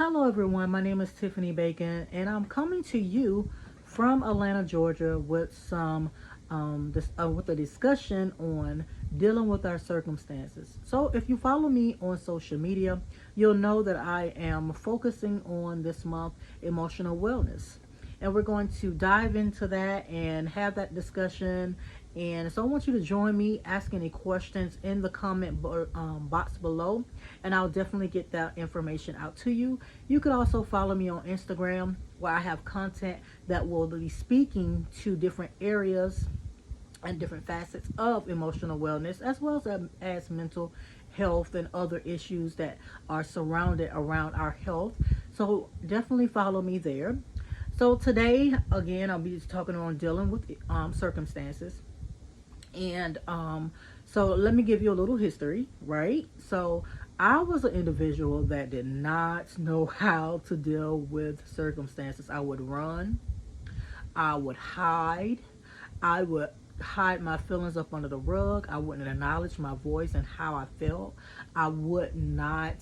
Hello, everyone. My name is Tiffany Bacon, and I'm coming to you from Atlanta, Georgia, with with a discussion on dealing with our circumstances. So, if you follow me on social media, you'll know that I am focusing on this month emotional wellness, and we're going to dive into that and have that discussion. And so I want you to join me, ask any questions in the box below, and I'll definitely get that information out to you. You could also follow me on Instagram, where I have content that will be speaking to different areas and different facets of emotional wellness, as well as mental health and other issues that are surrounded around our health. So definitely follow me there. So today, again, I'll be talking on dealing with circumstances. And let me give you a little history, right? So I was an individual that did not know how to deal with circumstances. I would run, I would hide, I would hide my feelings up under the rug. I wouldn't acknowledge my voice and how I felt. I would not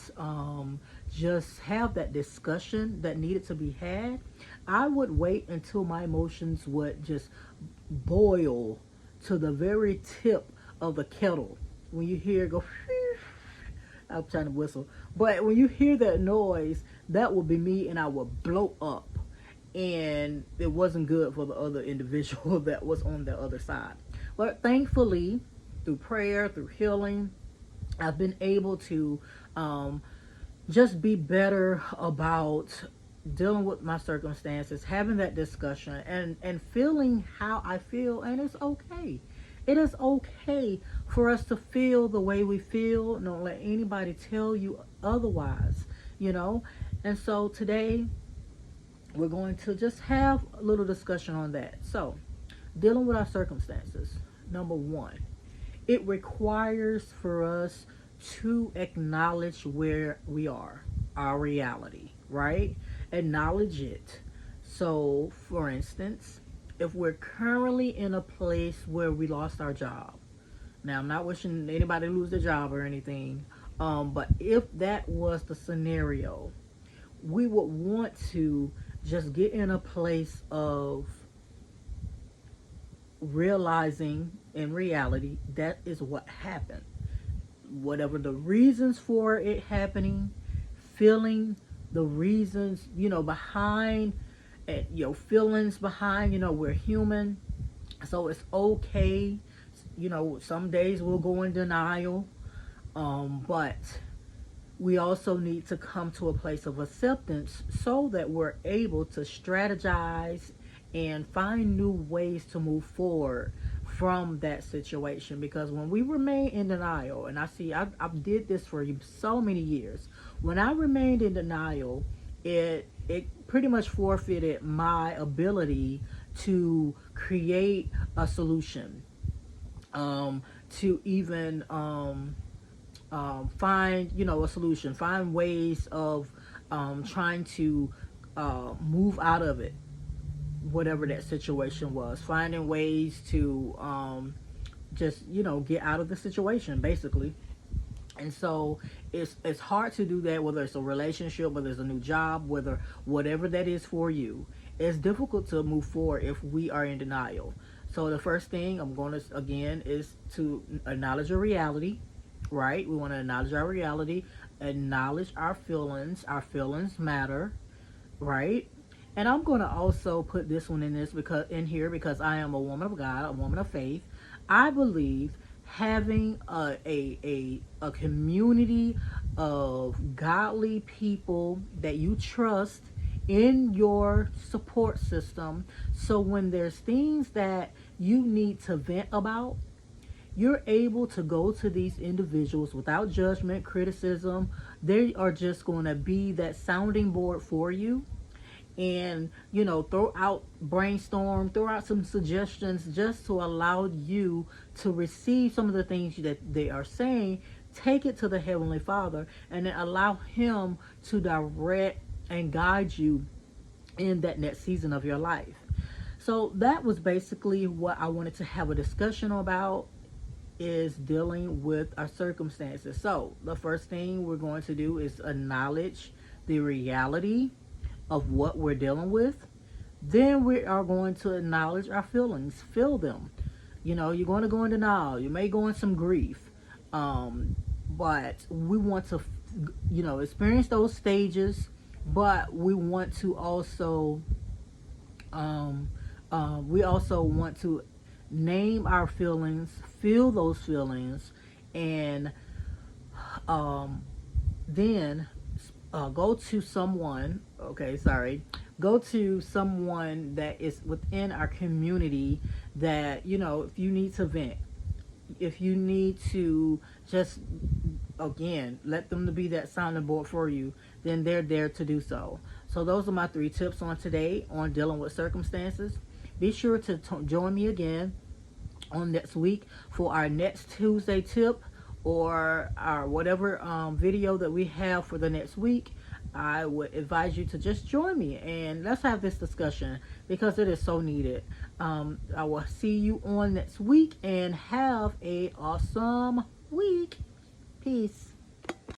just have that discussion that needed to be had. I would wait until my emotions would just boil to the very tip of the kettle. When you hear it go, I'm trying to whistle, but when you hear that noise, that will be me, and I will blow up. And it wasn't good for the other individual that was on the other side. But thankfully, through prayer, through healing, I've been able to just be better about dealing with my circumstances, having that discussion, and feeling how I feel. And it's okay. It is okay for us to feel the way we feel. Don't let anybody tell you otherwise, you know. And so today we're going to just have a little discussion on that. So, dealing with our circumstances. Number one, it requires for us to acknowledge where we are, our reality, right? Acknowledge it. So, for instance, if we're currently in a place where we lost our job, now I'm not wishing anybody to lose their job or anything, but if that was the scenario, we would want to just get in a place of realizing in reality that is what happened. Whatever the reasons for it happening, feeling the reasons, behind your feelings behind, we're human. So it's okay. Some days we'll go in denial. But we also need to come to a place of acceptance so that we're able to strategize and find new ways to move forward from that situation. Because when we remain in denial, and I did this for so many years, when I remained in denial, it pretty much forfeited my ability to create a solution, to even find a solution, find ways of trying to move out of it, whatever that situation was, finding ways to just get out of the situation basically. And so it's hard to do that, whether it's a relationship, whether it's a new job, whether whatever that is for you. It's difficult to move forward if we are in denial. So the first thing I'm going to again is to acknowledge your reality, right? We want to acknowledge our reality, acknowledge our feelings. Our feelings matter, right? And I'm going to also put this one in here because I am a woman of God, a woman of faith. I believe having a community of godly people that you trust in your support system, so when there's things that you need to vent about, you're able to go to these individuals without judgment, criticism. They are just going to be that sounding board for you, and throw out some suggestions just to allow you to receive some of the things that they are saying. Take it to the Heavenly Father, and then allow Him to direct and guide you in that next season of your life. So that was basically what I wanted to have a discussion about, is dealing with our circumstances. So the first thing we're going to do is acknowledge the reality of what we're dealing with, then we are going to acknowledge our feelings, feel them. You know, you're going to go in denial. You may go in some grief. But we want to, experience those stages, but we want to also, we also want to name our feelings, feel those feelings, and um, then go to someone, okay, sorry, go to someone that is within our community that, if you need to vent, if you need to just, again, let them to be that sounding board for you, then they're there to do so. So those are my 3 tips on today on dealing with circumstances. Be sure to join me again on next week for our next Tuesday tip, or our whatever video that we have for the next week. I would advise you to just join me and let's have this discussion because it is so needed. I will see you on next week and have a awesome week. Peace.